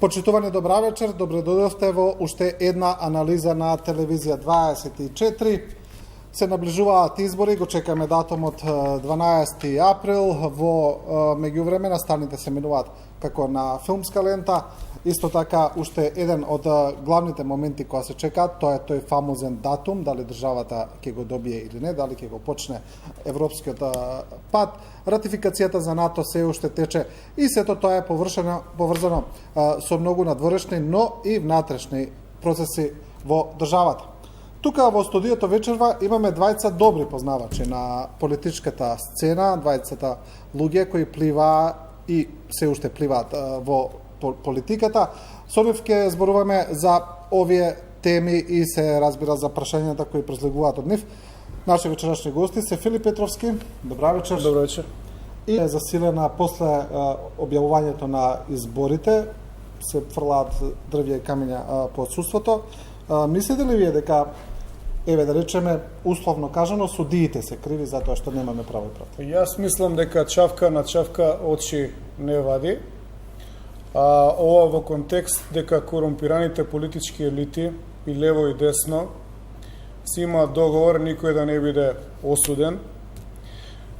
Почитувани, добра вечер, добре дојдовте во уште една анализа на телевизија 24. Се наближуваат избори, го чекаме датумот 12 април, во меѓувреме настаните се минуваат како на филмска лента. Исто така, уште еден од главните моменти кои се чекаат, тоа е тој фамозен датум, дали државата ќе го добие или не, дали ќе го почне европскиот пат. Ратификацијата за НАТО се уште тече и сето тоа е поврзано со многу надворешни, но и внатрешни процеси во државата. Тука во студиото вечерва имаме двајца добри познавачи на политичката сцена, двајцата луѓе кои плива и се уште пливаат во политиката. Со нив ќе зборуваме за овие теми и се разбира за прашањата кои произлегуваат од нив. Наши вечерашни гости се Филип Петровски. Добра вечер. Добра вечер. И е засилена после објавувањето на изборите, се фрлаат дрвја и камења по отсуството. Мислите ли вие дека, еве да речеме, условно кажано, судиите се криви затоа што немаме право и правда? Јас мислам дека чавка на чавка очи не вади. Ова во контекст дека корумпираните политички елити и лево и десно си имаат договор никој да не биде осуден.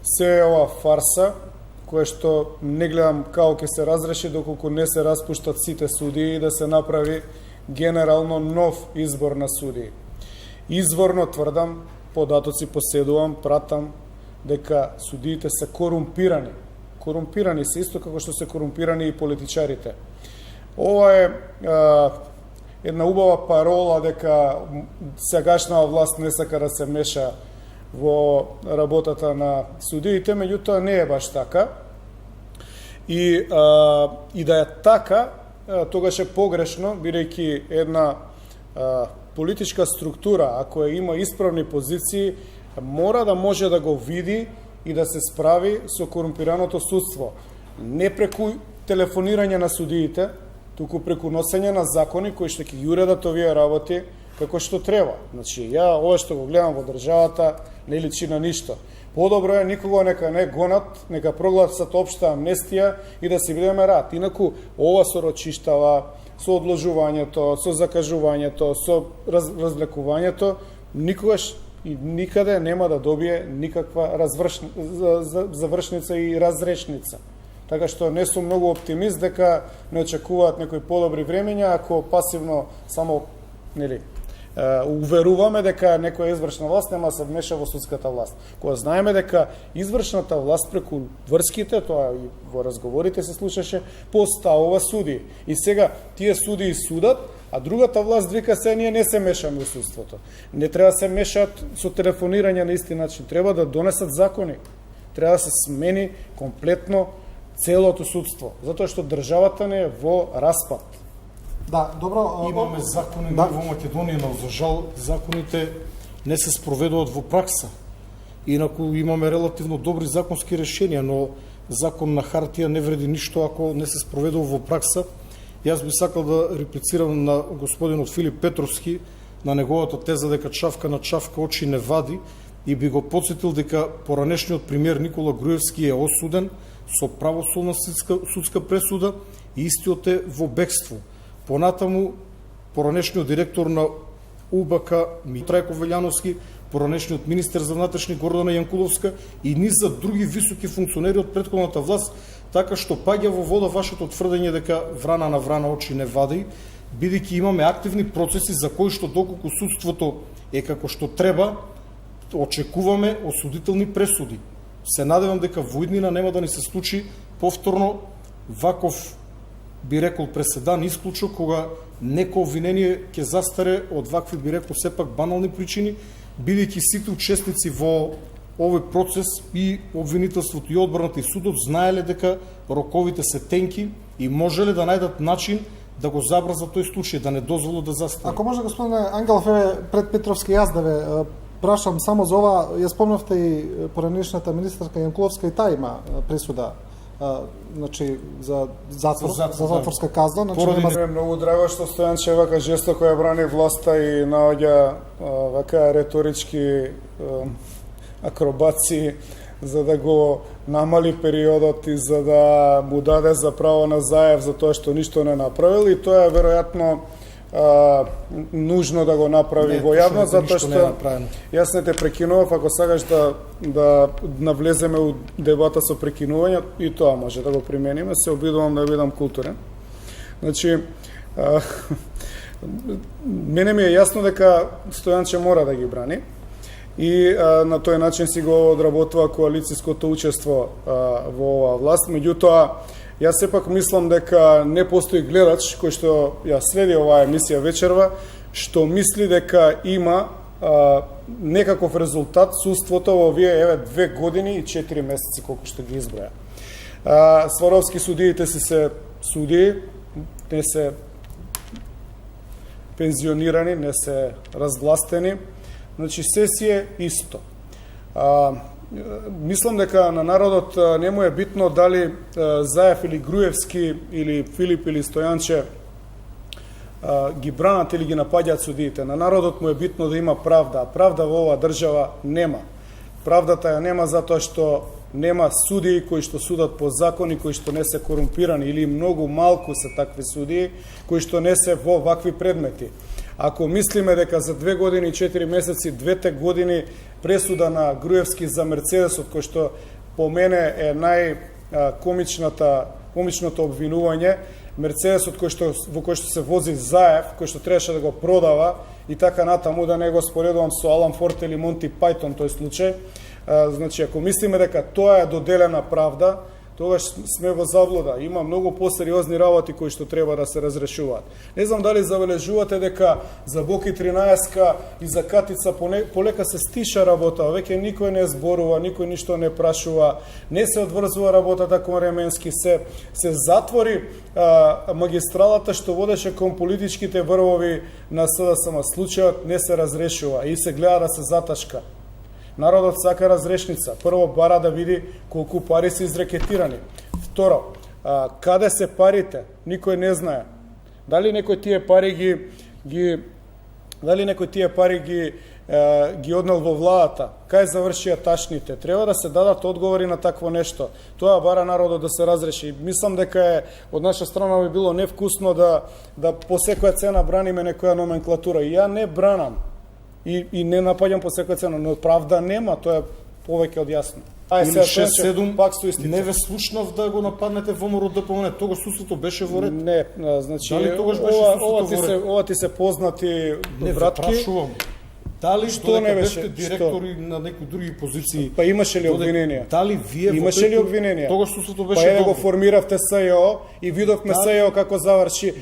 Се ова фарса, која што не гледам како ќе се разреши доколку не се распуштат сите судии и да се направи генерално нов избор на судии. Изворно тврдам, податоци поседувам, пратам дека судиите се корумпирани. Корумпирани се исто како што се корумпирани и политичарите. Ова е една убава парола дека сегашната власт не сака да се меша во работата на судиите, меѓутоа не е баш така. И да е така, тогаш е погрешно, бидејќи една политичка структура, ако има исправни позиции, мора да може да го види и да се справи со корумпираното судство. Не преку телефонирање на судиите, туку преку носење на закони кои што ќе ги уредат овие работи како што треба. Значи, ова што го гледам во државата не личи на ништо. Подобро е никого нека не гонат, нека прогласат општа амнестија и да си видиме рад. Инаку, ова со рочиштава, со одложувањето, со закажувањето, со развлекувањето, никогаш и никаде нема да добие никаква завршница и разрешница. Така што не сум многу оптимист дека не очекуваат некои подобри времења, ако пасивно само уверуваме дека некоја извршна власт нема да се вмеша во судската власт. Кога знаеме дека извршната власт преку врските, тоа и во разговорите се слушаше, поставува суди. И сега тие суди судат, а другата власт вика се ние не се мешаме во судството. Не треба да се мешаат со телефонирање на исти начин, треба да донесат закони. Треба да се смени комплетно целото судство, затоа што државата не е во распад. Да, добро. Имаме закони во Македонија, но за жал законите не се спроведуваат во пракса. Инаку имаме релативно добри законски решенија, но закон на хартија не вреди ништо ако не се спроведува во пракса. Јас би сакал да реплицирам на господинот Филип Петровски на неговата теза дека чавка на чавка очи не вади и би го подсетил дека поранешниот премиер Никола Груевски е осуден со правосудна судска пресуда и истиот е во бегство. Понатаму, поранешниот директор на УБК Трајко Велјановски, поранешниот министер за внатрешни Гордана Јанкуловска и низ за други високи функционери од претходната власт, така што паѓа во вода вашето тврдење дека врана на врана очи не вади, бидејќи имаме активни процеси за кои што доколку судството е како што треба, очекуваме осудителни пресуди. Се надевам дека во иднина нема да ни се случи повторно ваков, би рекол, преседан исклучок, кога некој обвинение ќе застаре од вакви, би рекол, сепак банални причини, бидејќи сите учесници во овој процес и обвинителството и одбраната и судот знаеле дека роковите се тенки и можеле да најдат начин да го забрзат тој случај, да не дозволат да застане. Ако може, господине Ангелов, пред Петровски, јас да ве прашам само за ова, ја спомнавте и поранешната министерка Јанкуловска, и таа има пресуда, значи за затворска казна. Значи, многу драго што Стојанче вака жестоко ја брани власта и наоѓа вака реторички акробации за да го намали периодот и за да му даде за право на заев за тоа што ништо не направил, и тоа е веројатно нужно да го направи во јавно, затоа што јас не те прекинував, ако сакаш да навлеземе у дебата со прекинување, и тоа може да го примениме, се обидувам да бидам културен. Значи, мене ми е јасно дека Стојанче мора да ги брани и на тој начин си го одработува коалицијското учество во оваа власт. Меѓутоа, јас сепак мислам дека не постои гледач кој што ја следи оваа емисија вечерва, што мисли дека има некаков резултат суството во овие 2 години и 4 месеци колку што ги изброја. Сваровски судиите се судии, не се пензионирани, не се развластени, значи се си е исто. Мислам дека на народот не му е битно дали Заев или Груевски или Филип или Стојанче ги бранат или ги напаѓаат судиите. На народот му е битно да има правда, а правда во оваа држава нема. Правдата ја нема затоа што нема судии кои што судат по закони, кои што не се корумпирани, или многу малку се такви судии кои што не се во вакви предмети. Ако мислиме дека за 2 години и 4 месеци, 2 години пресуда на Груевски за Мерцедесот, кој што по мене е комичното обвинување, Мерцедесот во кој што се вози Заев, кој што требаше да го продава и така натаму, да не го споредувам со Алан Форд или Монти Пајтон тој случај. Значи, ако мислиме дека тоа е доделена правда, тогаш сме во заблуда. Има многу посериозни работи кои што треба да се разрешуваат. Не знам дали забележувате дека за Боки 13 и за Катица полека се стиша работа, веќе никој не зборува, никој ништо не прашува, не се одврзува работата кон Ременски, се затвори магистралата што водеше кон политичките врвови на СДСМ. Случајот не се разрешува и се гледа да се заташка. Народот сака разрешница. Прво бара да види колку пари се изрекетирани. Второ, каде се парите? Никој не знае. Дали некој тие пари ги однел во владата? Кај завршија ташните? Треба да се дадат одговори на такво нешто. Тоа бара народот да се разреши. Мислам дека е од наша страна би било невкусно да по секоја цена браниме некоја номенклатура. И ја не бранам. И не напаѓам по секоја цена, но правда нема, тоа е повеќе од јасно. Или 6-7 пак со истите. Не ве слушнав да го нападнете ВМРО ДПМН, тогаш суството беше во ред. Не, значи дали тогаш беше суството во ред? Ова ти се познати братки. Не прашувам. Дали што не беше директори на некои други позиции? Па имаше ли обвиненија? Дали вие имаше ли обвиненија? Тогаш суството беше добро. Па го формиравте СЈО и видовме СЈО како заврши.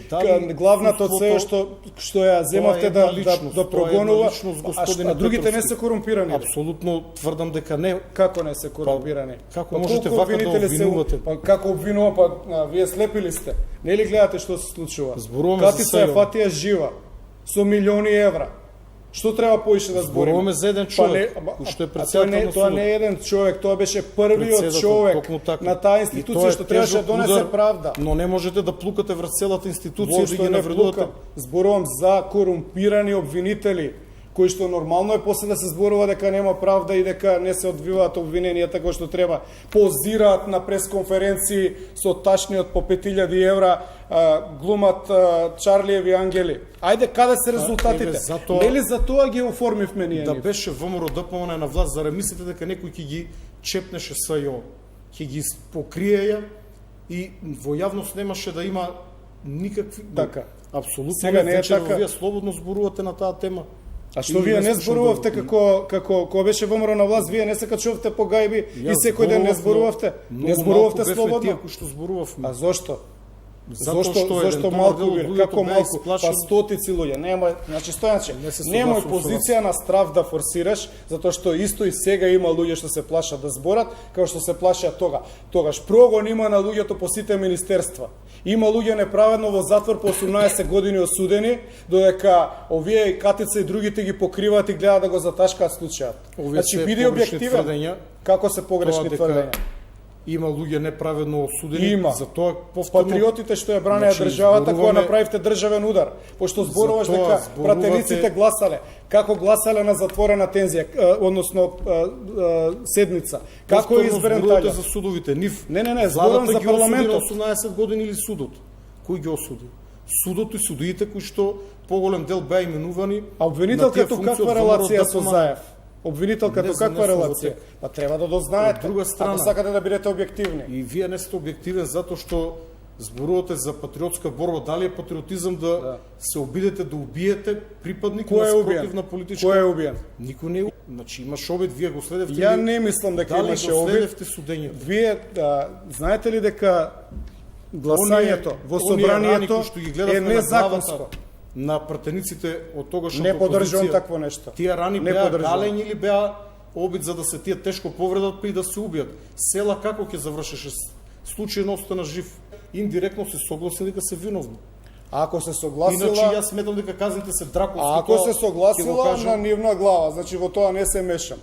Главната СЈО што ја земавте да прогонува, а другите не се корумпирани. Апсолутно тврдам дека не. Како не се корумпирани? Како можете вака да обвинувате? Па како обвинува, па вие слепили сте. Нели гледате што се случува? Катица е фатија жива со милиони евра. Што треба поише да збориме? Зборуваме за еден човек, што е председател на судот. Тоа не е еден човек, тоа беше првиот човек на таа институција што требаше да донесе правда. Но не можете да плукате врз целата институција и да ги навредувате. Зборувам за корумпирани обвинители, кои што нормално е после да се зборува дека нема правда и дека не се одвиваат обвиненијата како што треба. Позираат на пресконференции со ташниот по 5000 евра, глумат Чарлиеви ангели. Ајде, каде се резултатите? Нели за тоа ги оформивме ние? Да беше ВМРО ДПМН на власт, зарем мислите дека некој ќе ги чепнеше СЈО, ќе ги покриеја и во јавност немаше да има никакви... Така. Апсолутно сега не е така. Вие слободно зборувате на таа тема. А што вие не зборувавте како беше ВМРО на власт, вие не се качувавте по гајби и секој ден не зборувавте? Не зборувавте слободно? Што зборувавме. А зошто? Зошто малку бир? Како малку? Па стотици луѓе. Нема, значи Стојанче, немој позиција на страв да форсираш, затоа што исто и сега има луѓе што се плашат да зборат, како што се плашат тогаш. Прогон има на луѓето по сите министерства. Има луѓе неправедно во затвор по 18 години осудени, додека овие и Катица и другите ги покриваат и гледаат да го заташкаат случајот. Значи биди објективен. Како се погрешни тврдења? има луѓе неправедно осудени. Има. За тоа повторно Патриотите што ја бранеа државата кога направивте државен удар, пошто зборуваш дека пратениците гласале, како гласале на затворена тензија, односно седница. Како е изберен тај за судовите, нив. Не, зборувам за парламентот. 18 години или судот. Кој ги осуди? Судот и судиите кои што поголем дел беа именувани. А обвинителката каква релација со Заев? Обвинителката каква релација? Па треба да дознаете. Од друга страна, ако сакате да бидете објективни. И вие не сте објективен затоа што зборувате за патриотска борба. Дали е патриотизам да се обидете да убиете припадник на спротивна политичка? Кој е убиен? Никој не е. Значи имаш обид, вие го следевте. Ја не мислам дека имаше обид. Дали го следевте судењето? Вие знаете ли дека гласањето во собранието е незаконско? На пратениците од тогашната опозиција. Не поддржувам такво нешто. Тие рани беа галењи или беа обид за да се тие тешко повредат па и да се убијат. Села како ќе завршеше случајно остана жив? Индиректно се согласи дека се виновни. Ако се согласила... Иначе јас сметам дека казните се драконски. Ако се согласила на нивна глава, значи во тоа не се мешам.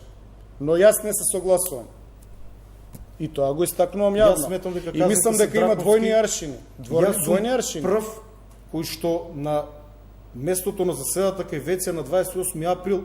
Но јас не се согласувам. И тоа го истакнувам јавно. Јас сметам дека и мислам дека има двојни аршини. Двојни аршини. Прв кој што на местото на заседата кај Веце на 28 април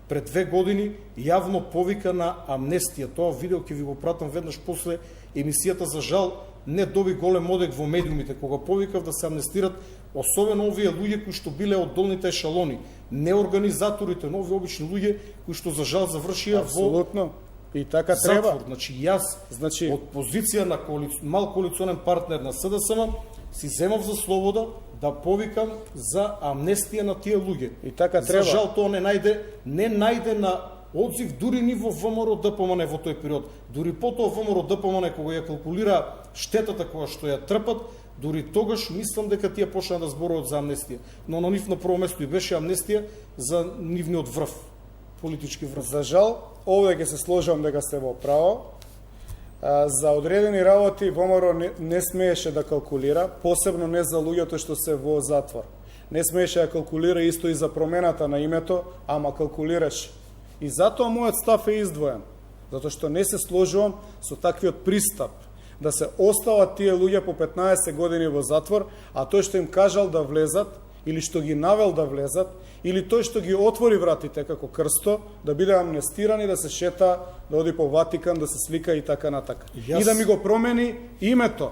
пред 2 години јавно повика на амнестија. Тоа видео ќе ви го пратам веднаш после емисијата. За жал не доби голем одек во медиумите кога повикав да се амнестират особено овие луѓе кои што биле од долните ешалони, не организаторите, но овие обични луѓе кои што за жал завршија во и така затвор. треба. Значи јас од позиција на мал коалиционен партнер на СДСМ си земав за слобода да повикам за амнестија на тие луѓе. И така треба. За жал тоа не најде на одзив дури ни во ВМРО ДПМН во тој период. Дури потоа ВМРО ДПМН кога ја калкулира штетата која што ја трпат, дури тогаш мислам дека тие почнаа да зборуваат за амнестија. Но на нив на прво место и беше амнестија за нивниот врв, политички врв. За жал, овде ќе се сложам дека сте во право. За одредени работи ВМРО не смееше да калкулира, посебно не за луѓето што се во затвор. Не смееше да калкулира исто и за промената на името, ама калкулираше. И затоа мојот став е издвоен, затоа што не се сложувам со таквиот пристап да се остават тие луѓе по 15 години во затвор, а тој што им кажал да влезат или што ги навел да влезат, или тој што ги отвори вратите како крсто, да биде амнестиран и да се шета, да оди по Ватикан, да се слика и така натака. И да ми го промени името,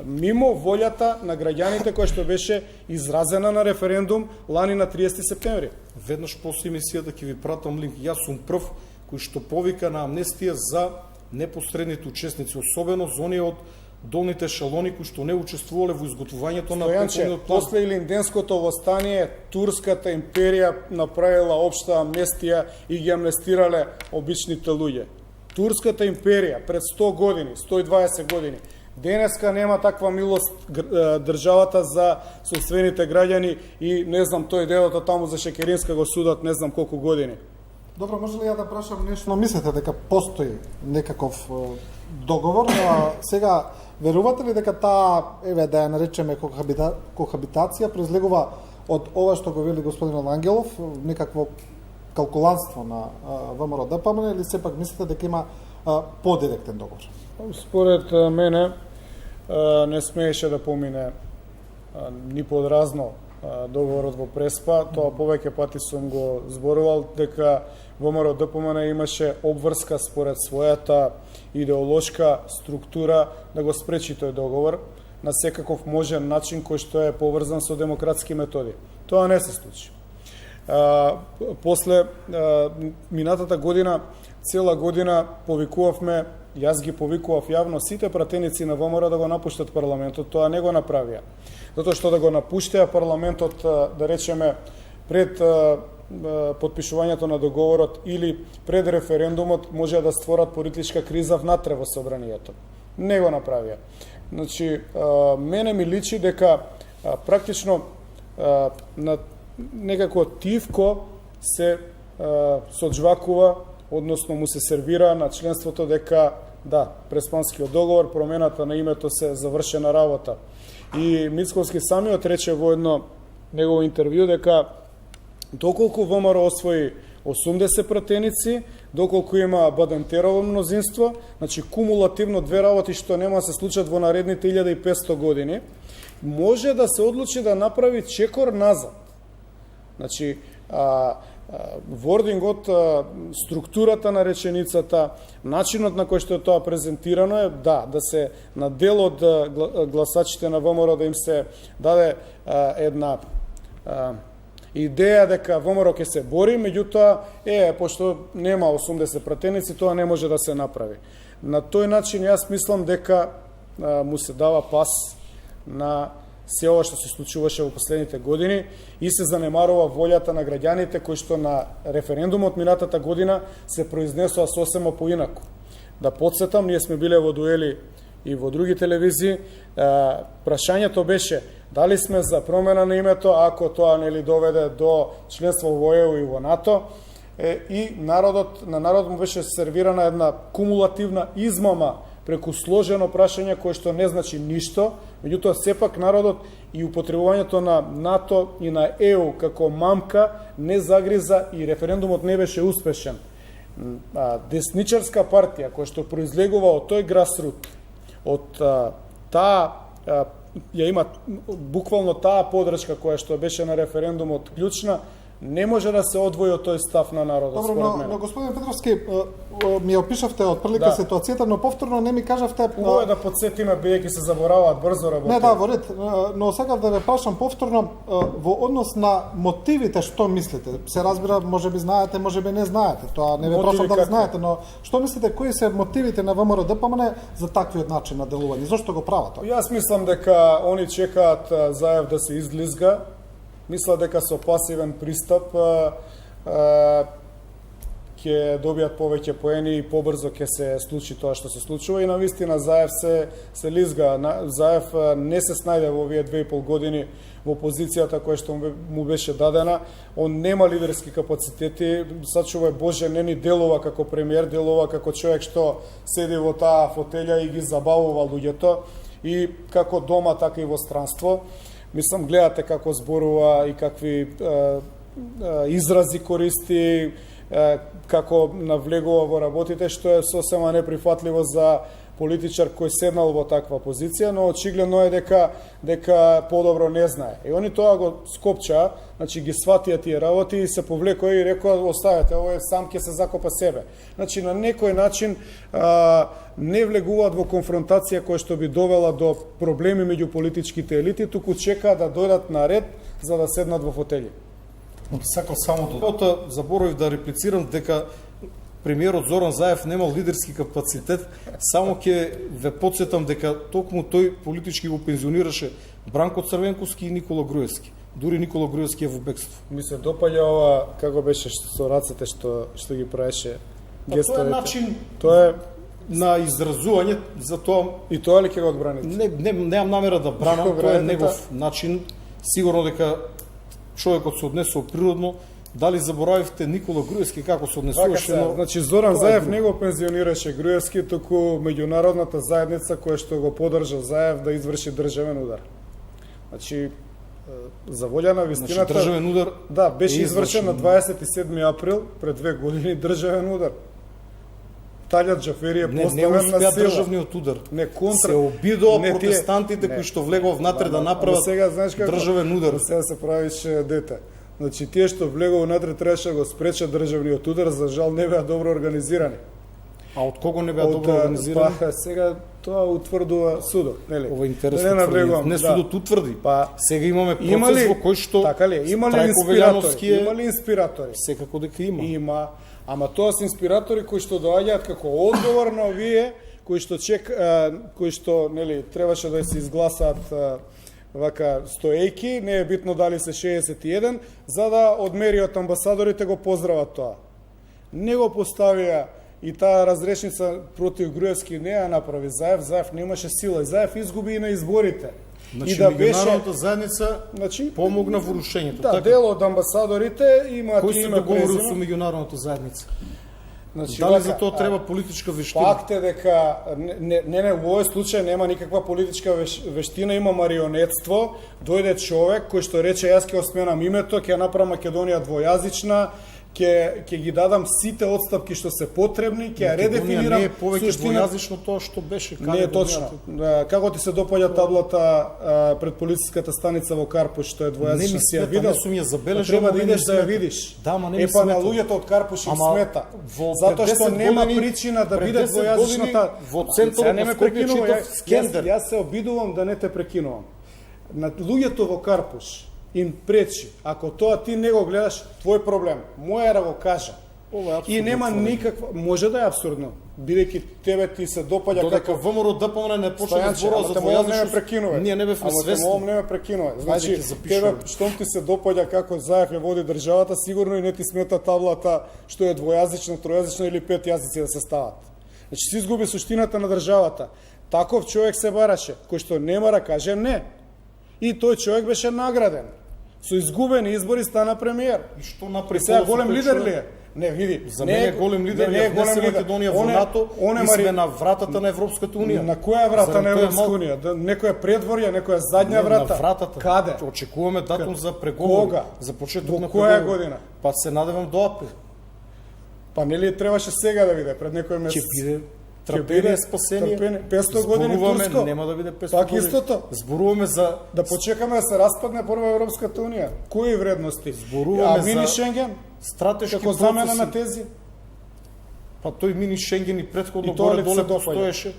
мимо волјата на граѓаните која што беше изразена на референдум лани на 30 септември. Веднаш после емисијата ќе ви пратам линк. Јас сум прв кој што повика на амнестија за непосредните учесници, особено за оние од долните ешалони кои што не учествувале во изготвувањето на претходниот план. После Илинденското востание, Турската империја направила општа амнестија и ги амнестирале обичните луѓе. Турската империја пред 100 години, 120 години, денеска нема таква милост државата за собствените граѓани и не знам тој делото таму за Шекеринска го судат не знам колку години. Добро, може ли ја да прашам нешто? Но мислите дека постои некаков договор, а сега верувате ли дека таа, еве да ја наречеме кохабитација, произлегува од ова што го вели господин Ангелов, некакво калкуланство на ВМРО ДПМН, или сепак мислите дека има подиректен договор? Според мене не смееше да помине ни подразно договорот во Преспа. Тоа повеќе пати сум го зборувал дека ВМРО ДПМН имаше обврска според својата идеолошка структура да го спречи тој договор на секаков можен начин кој што е поврзан со демократски методи. Тоа не се случи. После минатата година, цела година повикувавме, јас ги повикував јавно сите пратеници на ВМРО да го напуштат парламентот. Тоа не го направија. Затоа што да го напуштеа парламентот, да речеме, пред подпишувањето на договорот или пред референдумот, може да створат политичка криза внатре во собранието. Не го направија. Значи, мене ми личи дека практично на некако тивко се соджвакува, односно му се сервира на членството дека да, Преспанскиот договор, промената на името се завршена работа. И Мицковски самиот рече во едно негово интервју дека доколку ВМРО освои 80 пратеници, доколку има Бадентерово мнозинство, значи кумулативно две работи што нема да се случат во наредните 1500 години, може да се одлучи да направи чекор назад. Значи, вордингот, структурата на реченицата, начинот на кој што е тоа презентирано е да се на дел од гласачите на ВМРО да им се даде една идеја дека ВМРО ќе се бори, меѓутоа пошто нема 80 пратеници, тоа не може да се направи. На тој начин јас мислам дека му се дава пас на се ова што се случуваше во последните години и се занемарува волјата на граѓаните кои што на референдумот минатата година се произнесоа сосема поинаку. Да подсетам, ние сме биле во дуели и во други телевизии, прашањето беше дали сме за промена на името ако тоа нели доведе до членство во ЕУ и во НАТО, и на народот му беше сервирана една кумулативна измама преку сложено прашање кое што не значи ништо, меѓутоа сепак народот и употребувањето на НАТО и на ЕУ како мамка не загриза и референдумот не беше успешен. Десничарска партија која што произлегува од тој грасрут, од ја има буквално таа подршка која што беше на референдумот клучна, не може да се одвои од тој став на народот. Добро, но господин Петровски, ми опишавте од прилика ситуацијата, но повторно не ми кажавте... Убаво е да подсетиме, бидејќи се забораваат брзо работи. Не, да, во ред, но сакав да ве прашам повторно во однос на мотивите, што мислите? Се разбира, можеби знаете, можеби не знаете, тоа не ве прашам дали знаете, но што мислите, кои се мотивите на ВМРО ДПМН за таквиот начин на делување? Зошто го прават тоа? Јас мислам дека они чекаат Заев да се излизга. Мисля дека со пасивен пристап ќе добијат повеќе поени и побрзо ќе се случи тоа што се случува и навистина Заев се лизга. Заев не се снајде во овие 2,5 години во позицијата која што му беше дадена. Он нема лидерски капацитети, сачува Боже нени делува како премиер, делува како човек што седи во таа фотелја и ги забавува луѓето и како дома така и во странство. Мислам, гледате како зборува и какви изрази користи, како навлегува во работите, што е сосема неприфатливо за политичар кој седнал во таква позиција, но очигледно е дека подобро не знае. И они тоа го скопчаа, значи ги сватија тие работи и се повлекоа и рекоа оставете, овој сам ќе се закопа себе. Значи на некој начин не влегуваат во конфронтација која што би довела до проблеми меѓу политичките елити, туку чекаат да дојдат на ред за да седнат во фотели. Сакам само заборавив да реплицирам дека премиерот Зоран Заев немал лидерски капацитет, само ќе ве подсетам дека токму тој политички го пензионираше Бранко Црвенковски и Никола Груевски. Дури Никола Груевски е во бегство. Ми се допаѓа ова како беше со рацете што ги правеше гестовите. Тоа е начин тоа е на изразување за тоа. И тоа ли ќе го одбраните? Немам намера да бранам, тоа е негов начин. Сигурно дека човекот се однесува природно. Дали заборавивте Никола Груевски како се однесуваше? Значи Зоран Заев не го пензионираше Груевски, туку меѓународната заедница која што го подржа Заев да изврши државен удар. Значи за волја на вистината, значи, државен удар беше извршен на 27 април пред 2 години државен удар. Талјат Џафери е поставен на сила. Државниот удар. Не контра. Се обидоа протестантите кои што влегоа внатре да направат државен удар. Сега се правише дете. Значи тие што влегоа внатре требаше да го спречат државниот удар, за жал не беа добро организирани. А од кого не беа добро организирани? Сега тоа утврдува судот, нели? Ова интересно. Не судот утврди. Сега имаме процес во кој што така ли, има ли инспиратори? Секако дека има. Има, ама тоа се инспиратори кои што доаѓаат како одговор на овие кои што нели требаше да се изгласаат вака стоејки, не е битно дали се 61, за да одмериот амбасадорите го поздрават тоа. Не го поставија и таа разрешница против Груевски не ја направи Заев. Заев немаше сила и Заев изгуби и на изборите. Значи, меѓународната заедница помогна во рушењето. Да, дел од амбасадорите имаат име. Кој се договорил со меѓународната заедница? Значи, дали за тоа треба политичка вештина? Факт е дека не во овој случај нема никаква политичка вештина, има марионетство. Дојде човек кој што рече јас ќе осменам името, ќе направам Македонија двојазична, ќе ги дадам сите отстапки што се потребни, ќе ја редефинирам не е повеќе двојазично тоа што беше. Не е точно. Како ти се допаѓа таблата пред полициската станица во Карпуш, што е двојазична, си ја видел? Не сум ја забележал. Треба да идеш да ја видиш. Да, ма не ми смета. смета. На луѓето од Карпуш им смета. Затоа што нема причина да биде двојазичната. Во центарот на Скопје читав скендер. Јас се обидувам да не те прекинувам. На луѓето во Карпуш им пречи. Ако тоа ти не го гледаш, твој проблем. Моја да го кажа. И нема никаква, може да е апсурдно, бидејќи тебе ти се допаѓа додека ВМРО ДПМН не почне да зборува за двојазичност. Ние не бевме свесни. Ама не ме прекинува. Значи, тебе штом ти се допаѓа како Заев ја води државата, сигурно и не ти смета таблата што е двојазична, тројазична или пет јазици да се стават. Значи си изгуби суштината на државата. Таков човек се бараше, кој што нема да каже не. И тој човек беше награден. Со изгубени избори стана премиер. И што направи? Сега голем лидер ли е? Не, види. За мене е голем лидер, не е голем Македонија во НАТО и сме на вратата на Европската унија. На која врата на Европската унија? Некоја предворја, некоја задња врата? На вратата. Каде? Очекуваме датум за преговори. Кога? За почеток на која година? Па се надевам до април. Па нели требаше сега да биде пред некој месец? Ќе биде трпение, спасение. 500 години турско. Нема да биде 500 Пак години. истото. Зборуваме за да почекаме да се распадне прва Европската унија. Кои вредности? Зборуваме мини за Шенген? стратешки како замена на тези? Па тој мини Шенген и претходно горе доле постоеше.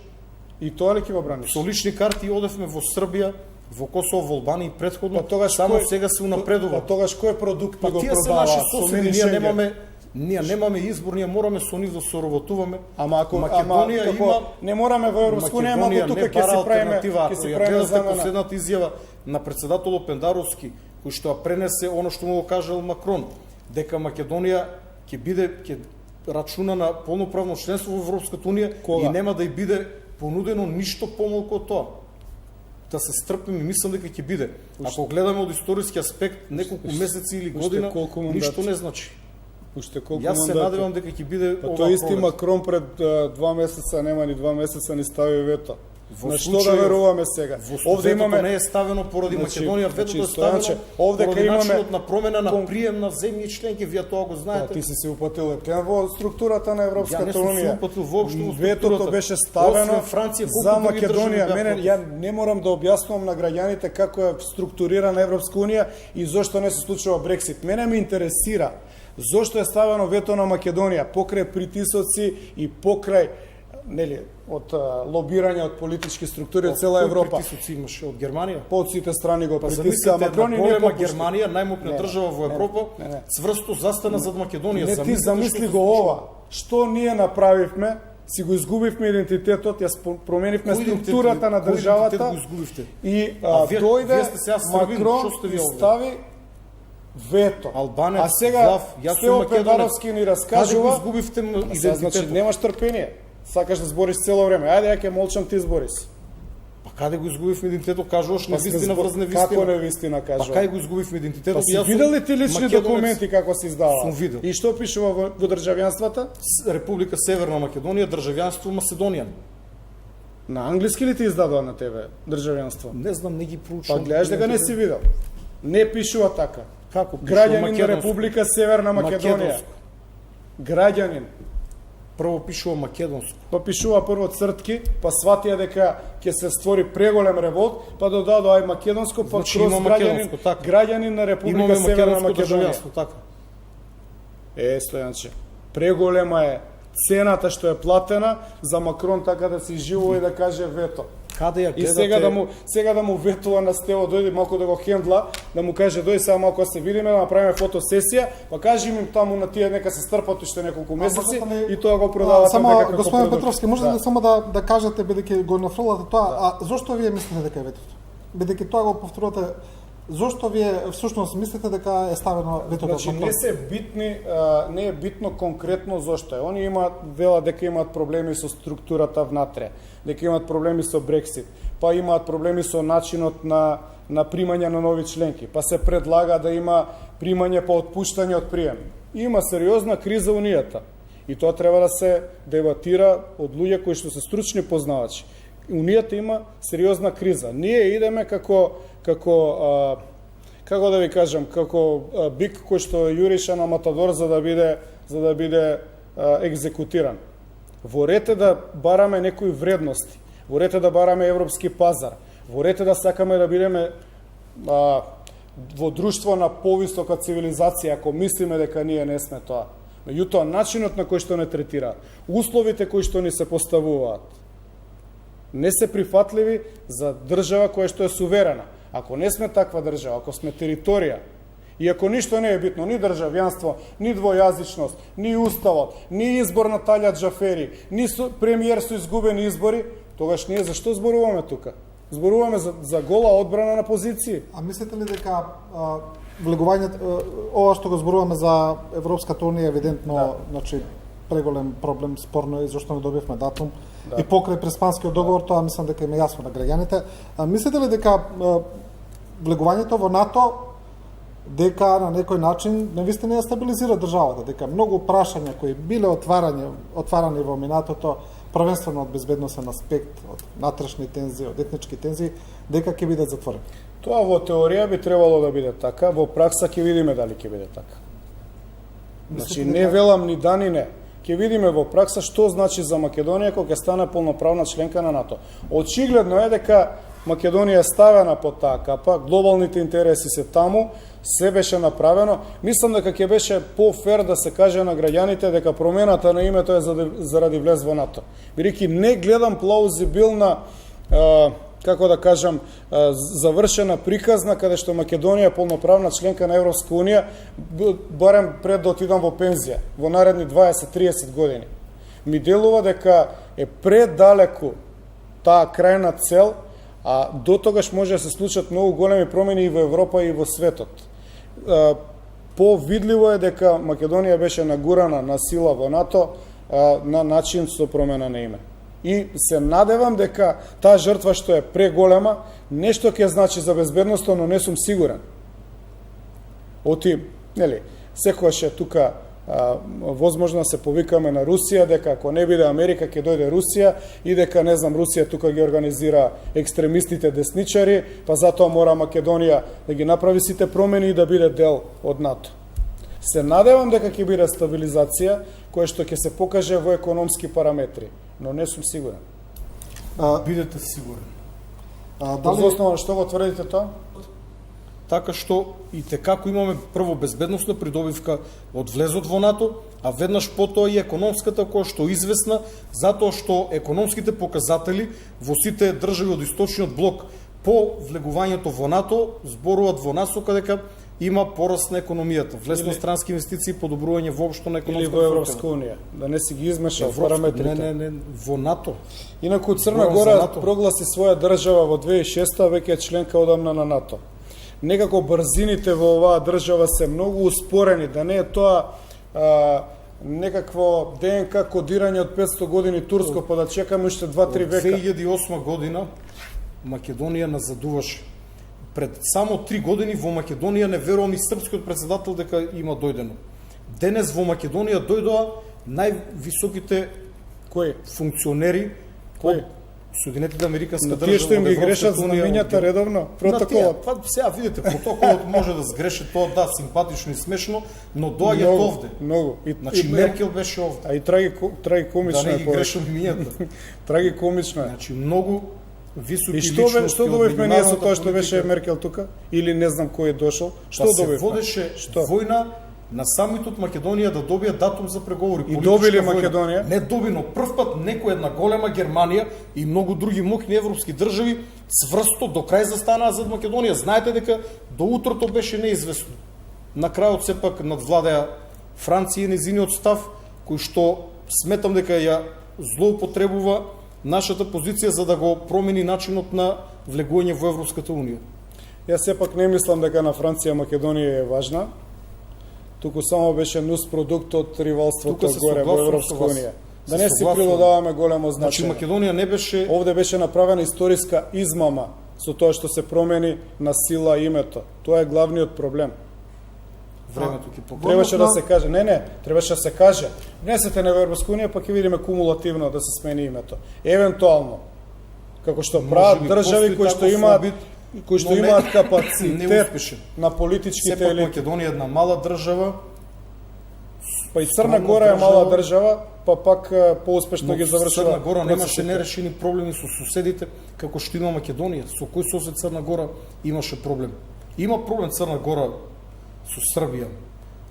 И тоа ли ќе го браниш? Со лични карти одевме во Србија, во Косово, во Албанија и претходно. Па тогаш само сега се унапредува. Па тогаш кој продукт па го продава? Ние немаме избор, ние мораме со нив да соработуваме. Ама ако Македонија има, не мораме во Европска унија, ама тука ќе се правиме, ќе се правиме замена. Последната изјава на председателот Пендаровски, кој што ја пренесе оно што му го кажал Макрон, дека Македонија ќе рачуна на полноправно членство во Европската унија и нема да ѝ биде понудено ништо помалку од тоа. Да се стрпиме и мислам дека ќе биде. Ако гледаме од историски аспект, неколку месеци или година, ништо не значи. Јас се надевам дека ќе биде ова. Тој исти Макрон пред 2 месеца, нема ни 2 месеца, ни стави вето. На што да веруваме сега? Овде имаме не е ставено поради Македонија, ветото е ставено овде кај имаме на промена на прием на земји членки, вие тоа го знаете. Ти си се упатил во структурата на Европската унија. Воопшто ветото беше ставено за Македонија. Мене ја не морам да објаснувам на граѓаните како е структурирана Европска унија и зошто не се случува Брексит. Мене ме интересира зошто е ставено вето на Македонија покрај притисоци и покрај од лобирање од политички структури од цела Европа. Притисоци имаше од Германија? По сите страни го притиска, Македонија не голема Германија, најмокна држава во Европа, цврсто застана зад Македонија. Не ти замисли го ова. Што ние направивме? Си го изгубивме идентитетот, ја променивме структурата на државата и дојде Макрон и стави вето. Албанец, а сега Стево Пендаровски ни раскажува. Каде го изгубивте идентитетот? Значи немаш трпение. Сакаш да збориш цело време. Ајде ја ќе молчам, ти збориш. Па каде го изгубивме идентитетот? Кажуваш невистина врз невистина. Како невистина кажуваш? Па каде го изгубивме идентитетот? Па си видел ли ти лични документи како се издава? Сум видел. И што пишува во државјанствата? Република Северна Македонија, државјанство Македонија. На англиски ли ти издадува на тебе државјанство? Не знам, не ги проучувам. Па гледаш дека не си видел. Не пишува така. Како граѓанин на Република Северна Македонија. Граѓанин. Прво пишува македонско. Па пишува прво цртки, па сватија дека ќе се створи преголем револт, па додадо ај македонско, па значи, кроз граѓанин на Република Северна Македонија. Така. Стојанче, преголема е цената што е платена за Макрон така да се изживува и да каже вето. Каде ја гледате? И сега да му ветува на Стево, дојде малку да го хендла, да му каже дој сега малку се видиме, да направиме фотосесија, па кажи им таму на тие нека се стрпат уште неколку месеци и тоа го продавате само некако. Господин Петровски, може да само да кажете бидејќи го нафрлате тоа, а зошто вие мислите дека е ветото? Бидејќи тоа го повторувате, зошто вие всушност мислите дека е ставено ветото? Значи не е битно конкретно зошто е. Они велат дека имаат проблеми со структурата внатре, дека имаат проблеми со Брексит, па имаат проблеми со начинот на примање на нови членки, па се предлага да има примање по отпуштање од прием. Има сериозна криза унијата и тоа треба да се дебатира од луѓе кои што се стручни познавачи. Унијата има сериозна криза. Ние идеме како како да ви кажам, како бик кој што јурише на матадор за да биде екзекутиран. Ворете да бараме некои вредности, ворете да бараме европски пазар, ворете да сакаме да бидеме во друштво на повисока цивилизација, ако мислиме дека ние не сме тоа. Меѓутоа, начинот на кој што не третираат, условите кои што ни се поставуваат, не се прифатливи за држава која што е суверена. Ако не сме таква држава, ако сме територија, и ако ништо не е битно, ни државјанство, ни двојазичност, ни уставот, ни избор на Талјат Джафери, ни премиер со изгубени избори, тогаш ние зашто зборуваме тука? Зборуваме за гола одбрана на позиции. А мислите ли дека влегувањето, ова што го зборуваме за Европската унија, евидентно, значи, преголем проблем, спорно е зашто не добивме датум, и покрај преспанскиот договор, тоа мислам дека има јасно на граѓаните. Мислите ли дека влегувањето во НАТО дека на некој начин навистина ја стабилизира државата, дека многу прашања кои биле отварани во минатото, првенствено од безбедносен аспект, од натрешни тензии, од етнички тензии, дека ќе бидат затворени? Тоа во теорија би требало да биде така, во пракса ќе видиме дали ќе биде така. Значи, не велам ни да ни не. Ќе видиме во пракса што значи за Македонија кога ќе стане полноправна членка на НАТО. Очигледно е дека Македонија е ставена под таа капа, глобалните интереси се таму, се беше направено. Мислам дека ќе беше по-фер да се каже на граѓаните дека промената на името е заради влез во НАТО. Бидејќи не гледам плаузибилна, како да кажам, завршена приказна каде што Македонија е полноправна членка на Европска унија, барем пред да отидам во пензија, во наредни 20-30 години. Ми делува дека е предалеку таа крајна цел, а до тогаш може да се случат многу големи промени и во Европа и во светот. Повидливо е дека Македонија беше нагурана на сила во НАТО на начин со промена на име. И се надевам дека таа жртва што е преголема, нешто ќе значи за безбедноста, но не сум сигурен. Оти, нели, секогаш е тука возможно да се повикаме на Русија, дека ако не биде Америка, ќе дојде Русија и дека, не знам, Русија тука ги организира екстремистите десничари, па затоа мора Македонија да ги направи сите промени и да биде дел од НАТО. Се надевам дека ќе биде стабилизација која што ќе се покаже во економски параметри, но не сум сигурен. Бидете сигурен. Дали основа што го тврдите тоа? Така што и текако имаме прво безбедносна придобивка од влезот во НАТО, а веднаш потоа и економската која што известна, затоа што економските показатели во сите држави од источниот блок по влегувањето во НАТО зборуваат во насока дека има пораст на економијата, влез на странски инвестиции, подобрување воопшто на економската или во Европска унија, да не си ги измешал параметрите. Не, во НАТО. Инаку Црна Гора прогласи своја држава во 2006, веќе е членка одамна на НАТО. Некако брзините во оваа држава се многу успорени, да не е тоа некакво ДНК кодирање од 500 години турско, па да чекаме уште 2-3 века. 2008 година Македонија назадуваше. Пред само 3 години во Македонија не верувам и српскиот председател дека има дојдено. Денес во Македонија дојдоа највисоките функционери од Соединетите американска држава. Тие што им ги грешат знамењата редовно, протоколот. Сега видите, протоколот може да сгреши, тоа да, симпатично и смешно, но доаѓа овде. Многу. Значи Меркел беше овде. А и трагикомично е. Да не ги грешат имињата. Трагикомично е. Значи многу високи личности. И што добивме ние со тоа што беше Меркел тука? Или не знам кој е дошол? Што добивме? Се водеше војна на самитот Македонија да добие датум за преговори. И добили Македонија? Не доби, но прв пат некој една голема Германија и многу други моќни европски држави цврсто до крај застанаа зад Македонија. Знаете дека до утрото беше неизвестно. На крајот сепак надвладеа Франција и незиниот став, кој што сметам дека ја злоупотребува нашата позиција за да го промени начинот на влегување во Европската унија. Јас сепак не мислам дека на Франција Македонија е важна. Туку само беше нус продукт од ривалството горе во Европска унија. Да не си придодаваме големо значење. Значи Македонија не беше... Овде беше направена историска измама со тоа што се промени на сила името. Тоа е главниот проблем. Времето ќе покаже. Требаше да се каже. Не, требаше да се каже. Внесете на Европска унија, па ќе видиме кумулативно да се смени името. Евентуално, како што прават држави кои што имаат кои што но не- имаат не капацитет успешен. на политичките Сепак елити. Македонија е една мала држава, Па и Црна скромна Гора е мала држава, држава, па пак поуспешно но ги завршува. Црна Гора немаше процесите. нерешени проблеми со соседите, како што има Македонија. Со кој сосед Црна Гора имаше проблем? Има проблем Црна Гора со Србија,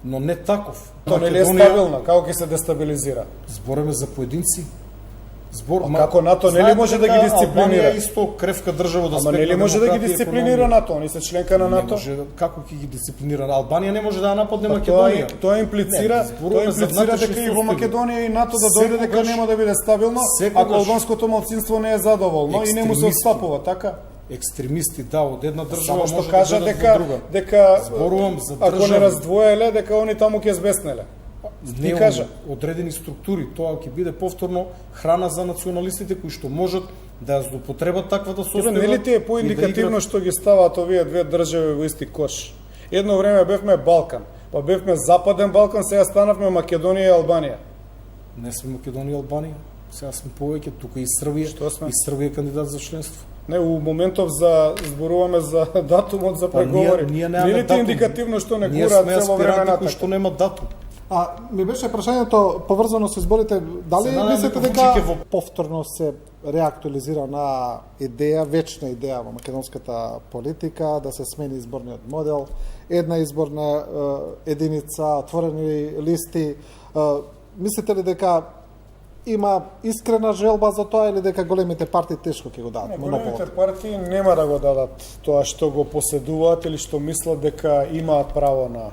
но не таков. Тоа нели е стабилно, како ќе се дестабилизира? Збореме за поединци. Збор, како НАТО нели знаете може да дека ги дисциплинира? Албанија е исто кревка држава да Ама нели може да ги дисциплинира НАТО? Они се членка на НАТО. Како ќе ги дисциплинира? Албанија не може да ја нападне Па Македонија. Тоа имплицира, Не, зборуваме за дека внатрешни и во состојби. Македонија и НАТО да дојде дека Секогаш- нема да биде стабилно, секогаш- ако албанското малцинство не е задоволно и не му се Екстремисти. отстапува, така? Екстремисти, да, од една држава Само што може кажа да дојдат дека во друга. дека Зборувам за ако не држави. раздвоеле, дека они таму ќе збеснеле. Не Ти кажа. одредени структури, тоа ќе биде повторно храна за националистите кои што можат да ја злоупотребат таквата Тебе состојба. нели ти е и да поиндикативно играат- што ги ставаат овие две држави во исти кош? Едно време бевме Балкан, па бевме Западен Балкан, сега станавме Македонија и Албанија. Не сме Македонија и Албанија. Сега сме повеќе, тука и Србија. Што сме? И Србија е кандидат за членство. Не, у моментов за зборуваме за датумот за преговори. Ние немаме Нели ти датум. индикативно што не Ние гураат сме цело време аспиранти кои натака? што нема датум. Ми беше прашањето поврзано со изборите, дали Се надевам мислите дека дека Вучик е во- повторно се реактуализира на идеја, вечна идеја во македонската политика, да се смени изборниот модел, една изборна единица, отворени листи, мислите ли дека има искрена желба за тоа или дека големите партии тешко ќе го дадат Големите монополот? партии нема да го дадат тоа што го поседуваат или што мислат дека имаат право на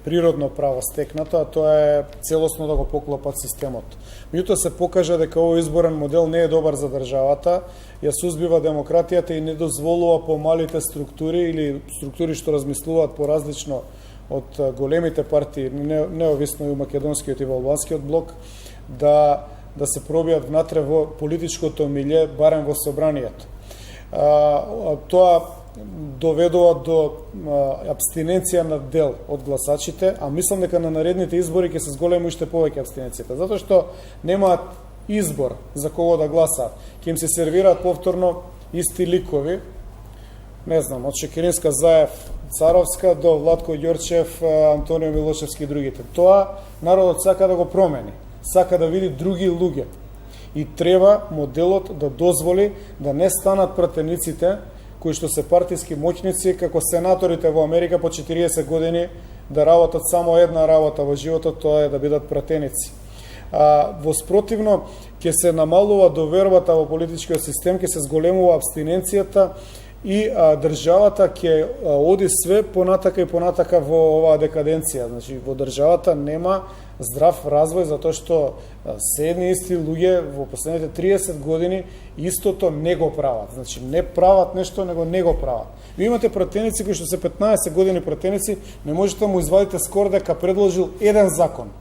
природно право стекнато, а тоа е целосно да го поклопат системот. Меѓутоа се покажа дека овој изборен модел не е добар за државата, ја сузбива демократијата и не дозволува помалите структури или структури што размислуваат поразлично од големите партии, неовисно и македонскиот и во албанскиот блок, да се пробијат внатре во политичкото милје, барем во собранието. Тоа доведува до абстиненција на дел од гласачите, а мислам дека на наредните избори ќе се зголеми уште повеќе абстиненцијата, затоа што немаат избор за кого да гласаат. Ќе им се сервираат повторно исти ликови, не знам, од Шекеринска, Заев, Царовска до Владко Ѓорчев, Антонио Милошевски и другите. Тоа народот сака да го промени, сака да види други луѓе. И треба моделот да дозволи да не станат пратениците кои што се партиски моќници, како сенаторите во Америка по 40 години да работат само една работа во животот, тоа е да бидат пратеници. Во спротивно, ќе се намалува довербата во политичкиот систем, ќе се зголемува абстиненцијата и државата ќе оди све понатака и понатака во оваа декаденција. Значи, во државата нема здрав развој, затоа што се едни исти луѓе во последните 30 години истото не го прават. Значи, не прават нешто, него не го прават. Ви имате пратеници кои што се 15 години пратеници, не можете да му извадите скоро дека предложил еден закон.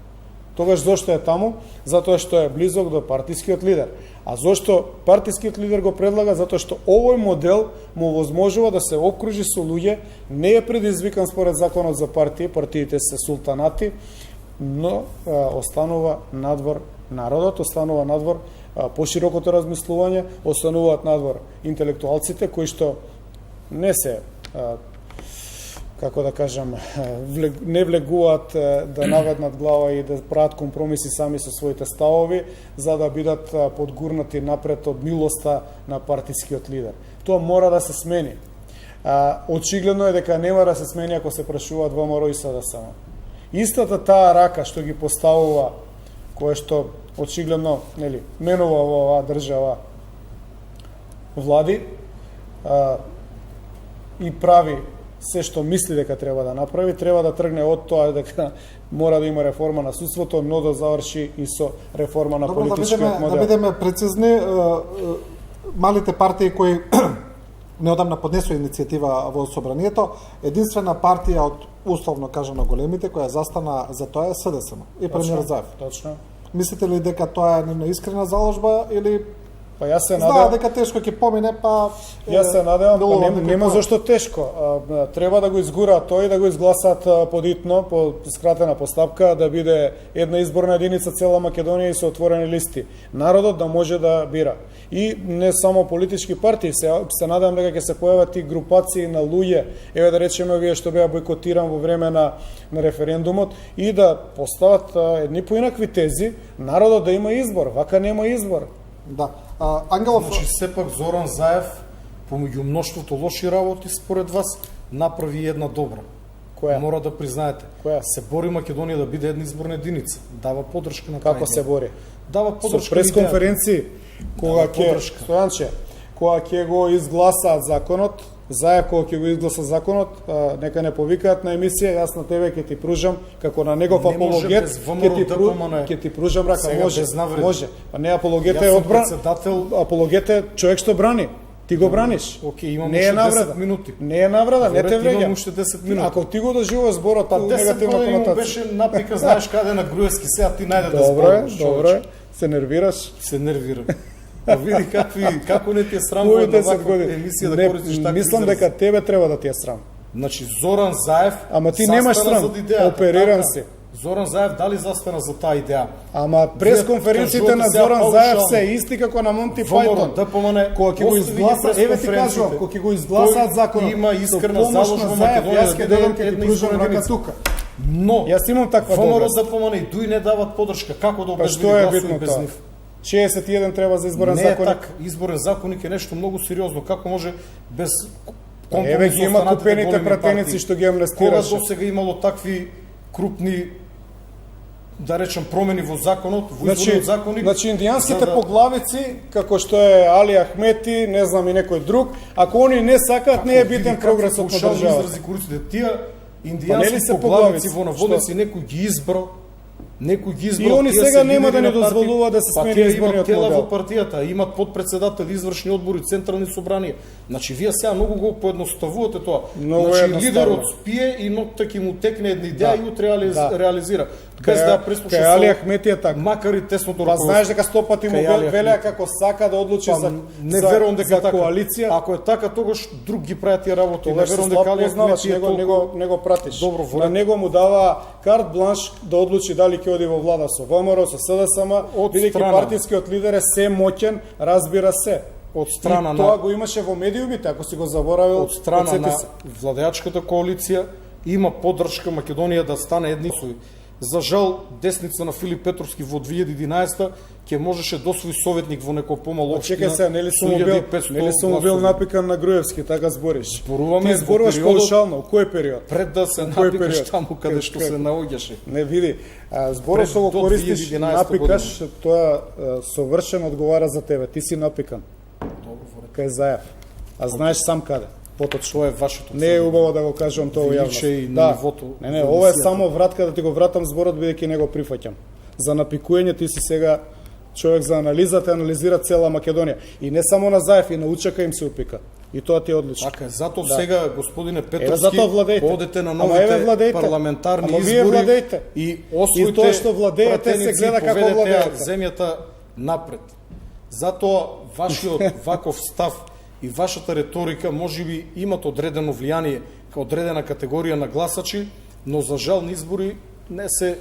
Тогаш зошто е таму? Затоа што е близок до партискиот лидер. А зошто партискиот лидер го предлага? Затоа што овој модел му возможува да се окружи со луѓе, не е предизвикан според законот за партии, партиите се султанати, но останува надвор народот, останува надвор поширокото размислување, остануваат надвор интелектуалците кои што не се како да кажам, не влегуваат да наведнат глава и да прават компромиси сами со своите ставови, за да бидат подгурнати напред од милоста на партискиот лидер. Тоа мора да се смени. Очигледно е дека нема да се смени ако се прашуваат ВМРО и СДСМ. Истата таа рака што ги поставува, која што очигледно менува во оваа држава влади и прави се што мисли дека треба да направи, треба да тргне од тоа дека мора да има реформа на судството, но да заврши и со реформа на политичкиот модел. Да бидеме прецизни, малите партии кои неодамна поднесува иницијатива во собранието, единствена партија од условно кажано големите која застана за тоа е СДСМ и премиер Заев. Точно. Мислите ли дека тоа е нивна искрена заложба или Па јас се Знаа надевам, дека тешко ќе помине, па јас се надевам, делува па дека нема тоа е. зашто тешко. Треба да го изгураат тој, да го изгласат подитно, по скратена постапка, да биде една изборна единица цела Македонија и се отворени листи. Народот да може да бира. И не само политички партии, се надевам дека ќе се појават и групации на луѓе, еве да речеме овие што беа бойкотиран во време на референдумот, и да постават едни поинакви тези, народот да има избор, вака нема избор. Да. Ангелов, Значи, сепак Зоран Заев, помеѓу мноштвото лоши работи, според вас, направи една добра. Која? Мора да признаете. Која? Се бори Македонија да биде една изборна единица. Дава поддршка на Како тај се идеја. бори? Дава Со поддршка на идејата. пресконференции, кога Дава ќе поддршка. Стојанче, кога ќе го изгласаат законот, Заев кога ќе го изгласа законот, нека не повикаат на емисија, јас на тебе ќе ти пружам како на негов Не може апологет, без ВМРО да помане. ќе ти пружам рака, Сега може, без навреди. може. Па не апологет Јас е сум одбран, председател. апологет е човек што брани. Ти го браниш. Океј, имам не е уште 10 навреда. минути. Не е навреда, не те Добре, вреѓа. имам уште 10 минути. Ако ти го доживуваш зборот, Па у 10 негативна години му конотација. беше напика, знаеш каде на Груевски, сега ти најде да Добро е, зборуваш. добро е. Се нервираш. Се нервирам. Па види како не ти е срам Кои во една 10 ваква години? емисија да Не, користиш такви мислам изрази. дека тебе треба да ти е срам. Значи Зоран Заев Ама ти застана немаш срам, зад идејата, опериран така. си. Зоран Заев дали застана за таа идеја? Ама пресконференциите кажувате на сега Зоран паушално. Заев се исти како на Монти ВМРО Пајтон. ДПМН Кога ќе го остави ги изгласа, еве ти пресконференциите. кажувам, кога ќе го изгласаат Тој законот, има со искрена помош залож на во Заев, Македонија јас да ќе биде дадам, ќе ти една пружам изборна рака единица. тука. Но Јас имам таква ВМРО доброст. ДПМН и ДУИ не дават поддршка. Како да Па обезбеди што е гласови битно без тоа? нив? 61 треба за изборен Не е законник. така. Изборен законник е нешто многу сериозно. Како може без Еве ги има останатите купените големи пратеници партии? што ги Кога амнестираше. досега имало такви крупни, да речем, промени во законот, во изборниот законник? Значи индијанските за да- поглавици, како што е Али Ахмети, не знам и некој друг, ако они не сакаат, не е Види битен какви прогресот на паушални државата. изрази користите. Тие Па не ли индијански се поглавици поглавици? во наводници некој ги избрал, некој ги избрал. И они тие сега се нема да лидери ни на партии. дозволува да се Па смени тие изборниот имат тела модел. во партијата, имат подпредседатели, извршни одбори, централни собранија. Значи вие сега многу го поедноставувате тоа. Многу Значи едноставно. лидерот спие и ноќта ќе му текне една идеја и утре Да. реализира. Без да ја преслуша Кај Али Ахмети е така. макар и тесното Па знаеш дека 100 пати му Кај Али велеа Ахмети. како сака да одлучи Па, за не верувам дека за е така. коалиција. Ако е така, тогаш друг ги прави тие работи. Не Тогаш се верувам слаб дека Али познаваш, Ахмети е не го пратиш. добро На волен. него му дава карт бланш да одлучи дали ќе оди во влада со ВМРО, со СДСМ, Од бидејќи страна. партискиот лидер е се моќен, разбира се. Од страна и на- тоа го имаше во медиумите, ако си го заборавил, од страна подсети на се. владеачката коалиција има поддршка Македонија да стане едница. За жал, десница на Филип Петровски во 2011 ќе можеше да освои советник во некој помал општина. Чекај се, нели сум бил, 1500 нели сум бил гласови. напикан на Груевски, така збориш. Зборуваме Ти зборуваш во периодот- паушално, у кој период? Пред да се кој напикаш период? таму каде што се наоѓаше. Не види, зборот Пред што го до користиш, 2011 напикаш, тоа совршено одговара за тебе. Ти си напикан. Кај Заев. А знаеш сам каде. Поточно. Тоа е вашето. Не е убаво да го кажувам тоа Величе јавно. и на нивото Не, во ова е емисијата. само вратка да ти го вратам зборот бидејќи не го прифаќам. За напикување ти си сега човек за анализата, анализира цела Македонија. И не само на Заев, и на Учака им се упика. И тоа ти е одлично. Така е, затоа сега, господине Еве Петровски, затоа владеете. одете на Ама новите еве владеете. парламентарни Ама вие избори владеете. и освоите И тоа што владеете се пратеници, гледа како поведете ја владеете. земјата напред. Затоа вашиот ваков став и вашата реторика можеби имат одредено влијание кај одредена категорија на гласачи, но за жал на избори не се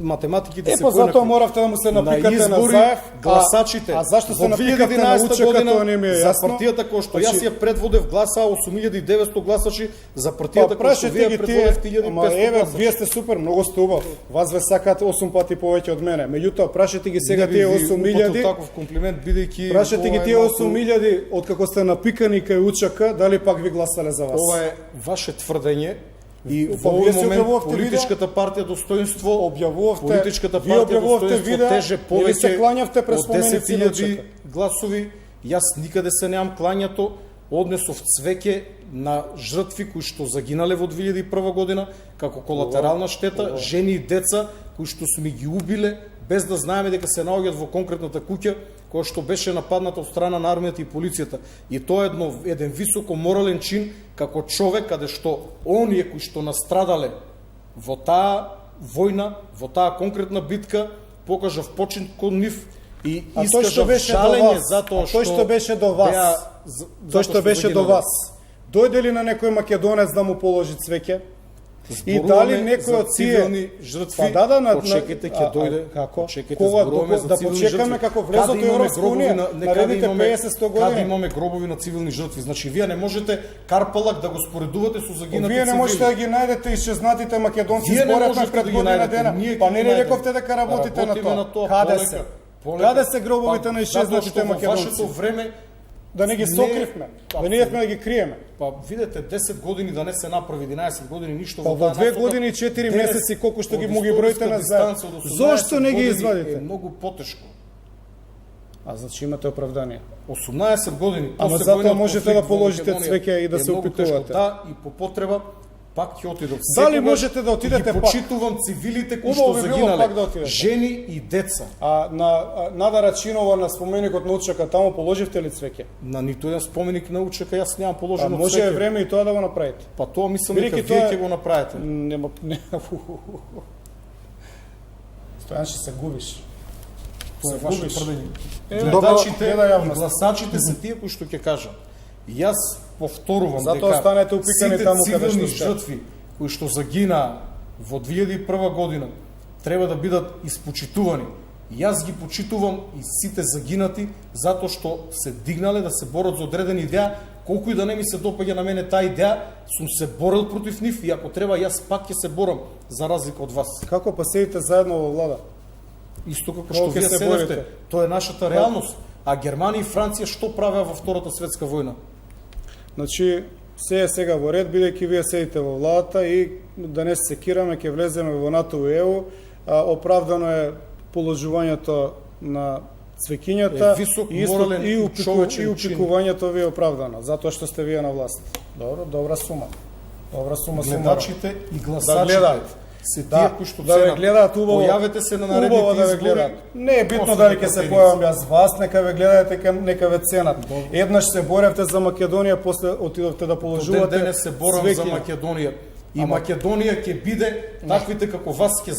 математиките се Па затоа поинакви. моравте да му се напикате на избори, Заев, гласачите. А зашто се Во напикате на 2011 Учака, година тоа не ми е за јасно. партијата која што Значи, јас ја предводев гласа 8900 гласачи, за партијата Па која што прашете вие ги предводевте тие, ама 1500 еве, гласачи. вие сте супер, многу сте убав. Вас ве сакат 8 пати повеќе од мене. Меѓутоа, прашете ги сега Не би тие ви 8000, упатил таков комплимент бидејќи прашете ги ова е тие малку- 8000 од како сте напикани кај Учака, дали пак ви гласале за вас? Ова е ваше тврдење и Па во вие овој си момент објавувавте политичката партија Достоинство Објавувавте, политичката вие партија објавувавте Достоинство видеа, теже или се повеќе клањавте през од споменици на 10.000 Учака? гласови. Јас никаде се немам клањато, однесов цвеќе на жртви кои што загинале во 2001 година како колатерална штета, жени и деца кои што сме ги убиле без да знаеме дека се наоѓаат во конкретната куќа која што беше нападната од страна на армијата и полицијата. И тоа е еден високо морален чин како човек каде што оние кои што настрадале во таа војна, во таа конкретна битка, покажав почин кон нив и А тој што искажав беше до жалење вас, затоа тој што беше до вас, тој што беше до вас, дојде ли на некој македонец да му положи цвеќе? И дали некој од цивилни жртви? Па да, почекайте ќе дојде. Како? Почекайте, Кога зборуваме за да цивилни почекаме жртви. како влезот во Европска унија, наредните 50-100 години. Каде имаме гробови на цивилни жртви? Значи вие не можете Карпалак да го споредувате со загинати Вие не можете да цивили. ги најдете исчезнатите македонци Вие не зборевме можете пред да ги година најдете. дена. Ние Па ги не ли најдете. рековте дека работите на Работиме тоа? полека, Каде се? полека. Каде се гробовите на Затоа што исчезнатите во македонци? вашето време Да не ги сокривме, да не идевме да ги криеме. Па видете 10 години да не се направи, 11 години ништо Па во таа 2 насока. години и 4 Денес, месеци колку што ги од му ги броите историска на дистанца од 18 Зошто не ги години извадите? Е многу потешко. А значи имате оправдание. 18 години Ама после затоа војниот можете конфликт да во положите Македонија цвеќе и да е се многу опитувате. тешко. Да, и по потреба пак ќе отидов. Дали Секогаш можете да отидете и ги пак? почитувам цивилите кои Убаво што би било загинале, пак да отидете. жени и деца. А на Нада Рачинова на споменикот на Учака таму положивте ли цвеќе? На ниту еден споменик на Учека јас немам А положено може е цвеќе. време и тоа да го направите. Па тоа мислам Бидејќи дека тоа вие е- ќе го направите. Нема не. Стојанче се губиш. Тоа е Се ваше губиш. тврдење. Добро, Гледачите гледа и јавност. гласачите се тие кои што ќе кажат. Јас повторувам Затоа дека останете упикани сите таму каде цивилни што сте. жртви кои што загина во 2001 година треба да бидат испочитувани. Јас ги почитувам и сите загинати затоа што се дигнале да се борат за одредена идеја, колку и да не ми се допаѓа на мене таа идеја, сум се борел против нив и ако треба јас пак ќе се борам за разлика од вас. Како па седите заедно во влада? Исто како што Колку вие се седевте, борите? тоа е нашата реалност. А Германија и Франција што правеа во Втората светска војна? Значи, се е сега во ред, бидејќи вие седите во владата и да не се секираме, ќе влеземе во НАТО и ЕУ, оправдано е положувањето на цвекињата висок и морален и човечен чин. упикувањето ви е оправдано, затоа што сте вие на власт. Добро, добра сума. Добра сума. Гледачите и Да гласачите гледаат. се тие Да, кои што да ве ценат. гледаат убаво. Појавете се на Убаво наредните да ве избори. гледаат. Не е битно после дали ќе се пратеници. појавам јас вас, нека ве гледаате, нека ве ценат. Еднаш се боревте за Македонија, после отидовте да До положувате. ден денес се борам за цвеќиња. Македонија. И Македонија ќе биде таквите како вас ќе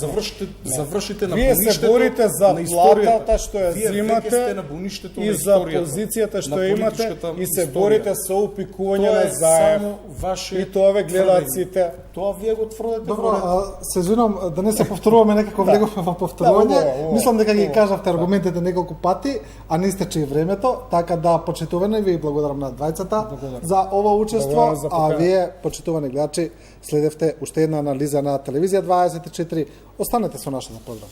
завршите на Вие буништето се борите за на историјата. платата што ја Вие веќе земате сте на буништето и на за историјата, позицијата што на имате политичката и се историја. борите со упикување Тоа на е заев. само ваше И тоа ве гледаат тврдење. сите. Тоа вие го тврдите. Добро, во ред. се извинувам да не се повторуваме некако влеговме во повторување. Да, убаво, Мислам дека ги убаво. кажавте аргументите неколку пати, а не истече и времето, така да почитуване ви благодарам на двајцата за ова учество, Благодарам за а покана. вие почитувани гледачи следевте уште една анализа на телевизија 24. Останете со нашата програма.